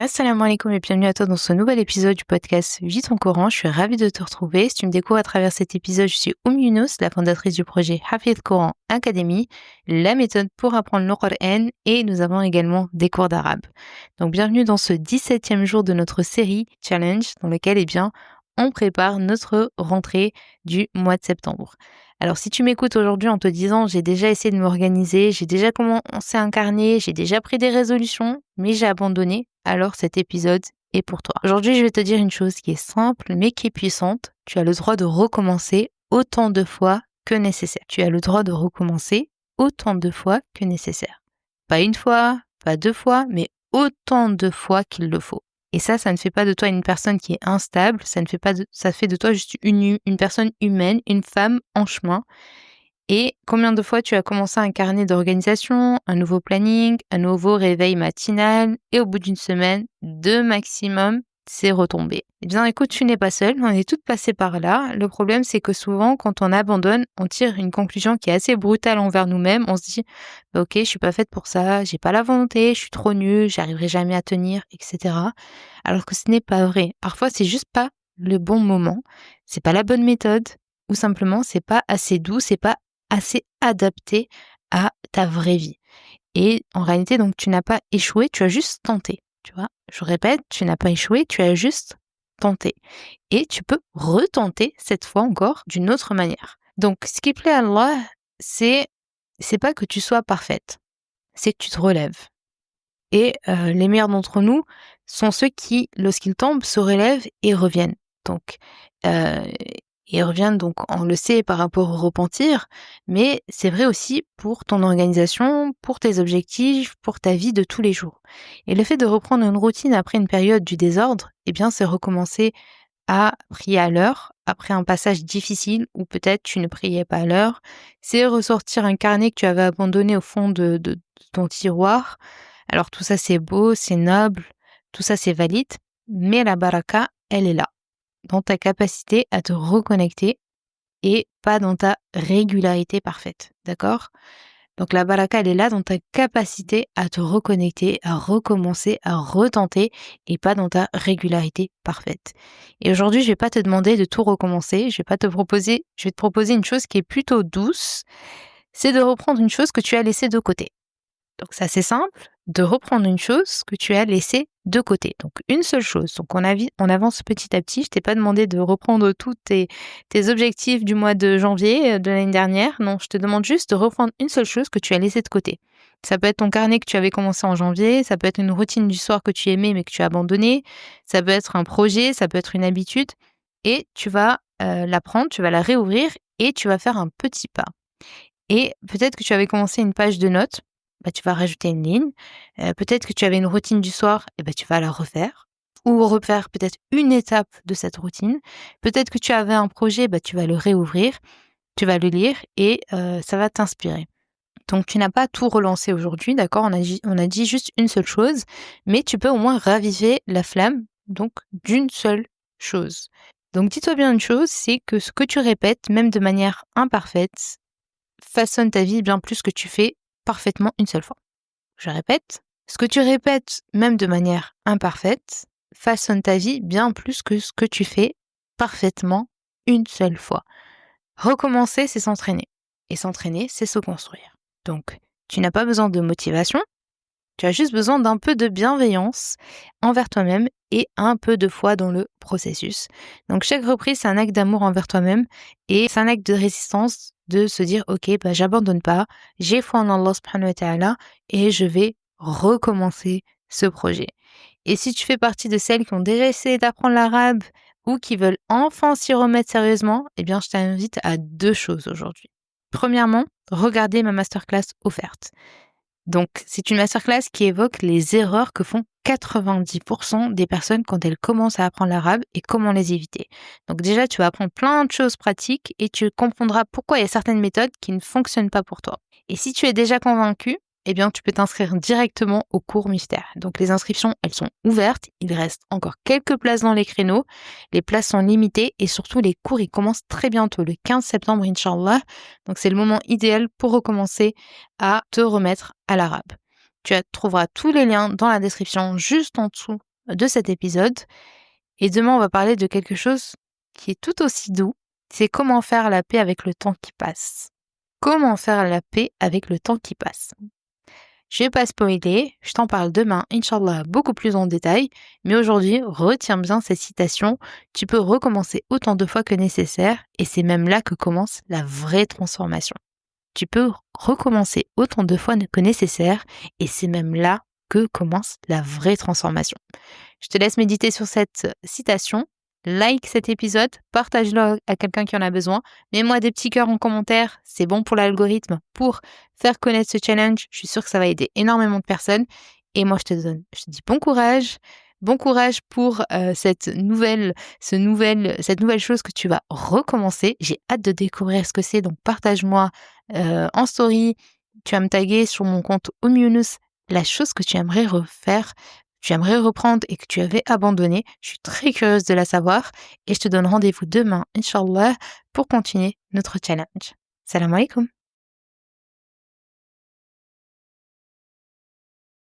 Assalamu alaikum et bienvenue à toi dans ce nouvel épisode du podcast Vis ton Coran. Je suis ravie de te retrouver. Si tu me découvres à travers cet épisode, je suis Younous, la fondatrice du projet Hafid Coran Academy, la méthode pour apprendre le Coran, et nous avons également des cours d'arabe. Donc bienvenue dans ce 17e jour de notre série Challenge dans lequel on prépare notre rentrée du mois de septembre. Alors si tu m'écoutes aujourd'hui en te disant j'ai déjà essayé de m'organiser, j'ai déjà commencé à incarner, j'ai déjà pris des résolutions, mais j'ai abandonné, alors cet épisode est pour toi. Aujourd'hui, je vais te dire une chose qui est simple mais qui est puissante. Tu as le droit de recommencer autant de fois que nécessaire. Tu as le droit de recommencer autant de fois que nécessaire. Pas une fois, pas deux fois, mais autant de fois qu'il le faut. Et ça ne fait pas de toi une personne qui est instable, ça fait de toi juste une personne humaine, une femme en chemin. Et combien de fois tu as commencé un carnet d'organisation, un nouveau planning, un nouveau réveil matinal, et au bout d'une semaine, 2 maximum, c'est retombé. Eh bien écoute, tu n'es pas seule, on est toutes passées par là. Le problème, c'est que souvent, quand on abandonne, on tire une conclusion qui est assez brutale envers nous-mêmes. On se dit, ok, je suis pas faite pour ça, j'ai pas la volonté, je suis trop nulle, j'arriverai jamais à tenir, etc. Alors que ce n'est pas vrai. Parfois, c'est juste pas le bon moment, c'est pas la bonne méthode, ou simplement, c'est pas assez doux, c'est pas assez adapté à ta vraie vie. Et en réalité, donc, tu n'as pas échoué, tu as juste tenté, tu vois. Je répète, tu n'as pas échoué, tu as juste tenté. Et tu peux retenter cette fois encore d'une autre manière. Donc, ce qui plaît à Allah, c'est pas que tu sois parfaite, c'est que tu te relèves. Et les meilleurs d'entre nous sont ceux qui, lorsqu'ils tombent, se relèvent et reviennent. Donc, ils reviennent, donc on le sait par rapport au repentir, mais c'est vrai aussi pour ton organisation, pour tes objectifs, pour ta vie de tous les jours. Et le fait de reprendre une routine après une période du désordre, eh bien c'est recommencer à prier à l'heure, après un passage difficile où peut-être tu ne priais pas à l'heure. C'est ressortir un carnet que tu avais abandonné au fond de ton tiroir. Alors tout ça c'est beau, c'est noble, tout ça c'est valide, mais la baraka, elle est là, dans ta capacité à te reconnecter et pas dans ta régularité parfaite, d'accord? Donc la baraka, elle est là dans ta capacité à te reconnecter, à recommencer, à retenter et pas dans ta régularité parfaite. Et aujourd'hui, je vais pas te demander de tout recommencer, je vais te proposer une chose qui est plutôt douce, c'est de reprendre une chose que tu as laissée de côté. Donc c'est assez simple de reprendre une chose que tu as laissée de côté. Donc une seule chose. Donc on avance petit à petit. Je t'ai pas demandé de reprendre tous tes objectifs du mois de janvier de l'année dernière. Non, je te demande juste de reprendre une seule chose que tu as laissée de côté. Ça peut être ton carnet que tu avais commencé en janvier, ça peut être une routine du soir que tu aimais mais que tu as abandonné, ça peut être un projet, ça peut être une habitude. Et tu vas la prendre, tu vas la réouvrir et tu vas faire un petit pas. Et peut-être que tu avais commencé une page de notes, tu vas rajouter une ligne. Peut-être que tu avais une routine du soir, tu vas la refaire. Ou refaire peut-être une étape de cette routine. Peut-être que tu avais un projet, tu vas le réouvrir, tu vas le lire et ça va t'inspirer. Donc tu n'as pas tout relancé aujourd'hui, d'accord? On a dit juste une seule chose, mais tu peux au moins raviver la flamme donc d'une seule chose. Donc dis-toi bien une chose, c'est que ce que tu répètes, même de manière imparfaite, façonne ta vie bien plus que tu fais parfaitement une seule fois. Je répète, ce que tu répètes, même de manière imparfaite, façonne ta vie bien plus que ce que tu fais parfaitement une seule fois. Recommencer, c'est s'entraîner. Et s'entraîner, c'est se construire. Donc, tu n'as pas besoin de motivation, tu as juste besoin d'un peu de bienveillance envers toi-même et un peu de foi dans le processus. Donc chaque reprise, c'est un acte d'amour envers toi-même et c'est un acte de résistance de se dire ok, j'abandonne pas, j'ai foi en Allah subhanahu wa ta'ala et je vais recommencer ce projet. Et si tu fais partie de celles qui ont déjà essayé d'apprendre l'arabe ou qui veulent enfin s'y remettre sérieusement, je t'invite à 2 choses aujourd'hui. Premièrement, regarder ma masterclass offerte. Donc, c'est une masterclass qui évoque les erreurs que font 90% des personnes quand elles commencent à apprendre l'arabe et comment les éviter. Donc déjà, tu vas apprendre plein de choses pratiques et tu comprendras pourquoi il y a certaines méthodes qui ne fonctionnent pas pour toi. Et si tu es déjà convaincu, tu peux t'inscrire directement au cours Mystère. Donc les inscriptions, elles sont ouvertes. Il reste encore quelques places dans les créneaux. Les places sont limitées et surtout les cours, ils commencent très bientôt, le 15 septembre, Inch'Allah. Donc c'est le moment idéal pour recommencer à te remettre à l'arabe. Tu trouveras tous les liens dans la description juste en dessous de cet épisode. Et demain, on va parler de quelque chose qui est tout aussi doux. C'est comment faire la paix avec le temps qui passe. Comment faire la paix avec le temps qui passe. Je vais pas spoiler, je t'en parle demain, Inch'Allah, beaucoup plus en détail. Mais aujourd'hui, retiens bien ces citations. Tu peux recommencer autant de fois que nécessaire et c'est même là que commence la vraie transformation. Tu peux recommencer autant de fois que nécessaire et c'est même là que commence la vraie transformation. Je te laisse méditer sur cette citation. Like cet épisode, partage-le à quelqu'un qui en a besoin. Mets-moi des petits cœurs en commentaire, c'est bon pour l'algorithme, pour faire connaître ce challenge. Je suis sûre que ça va aider énormément de personnes. Et moi, je te dis bon courage. Bon courage pour cette nouvelle chose que tu vas recommencer. J'ai hâte de découvrir ce que c'est, donc partage-moi en story. Tu vas me taguer sur mon compte Younous la chose que tu aimerais refaire, tu aimerais reprendre et que tu avais abandonné. Je suis très curieuse de la savoir et je te donne rendez-vous demain, Inch'Allah, pour continuer notre challenge. Salam alaikum.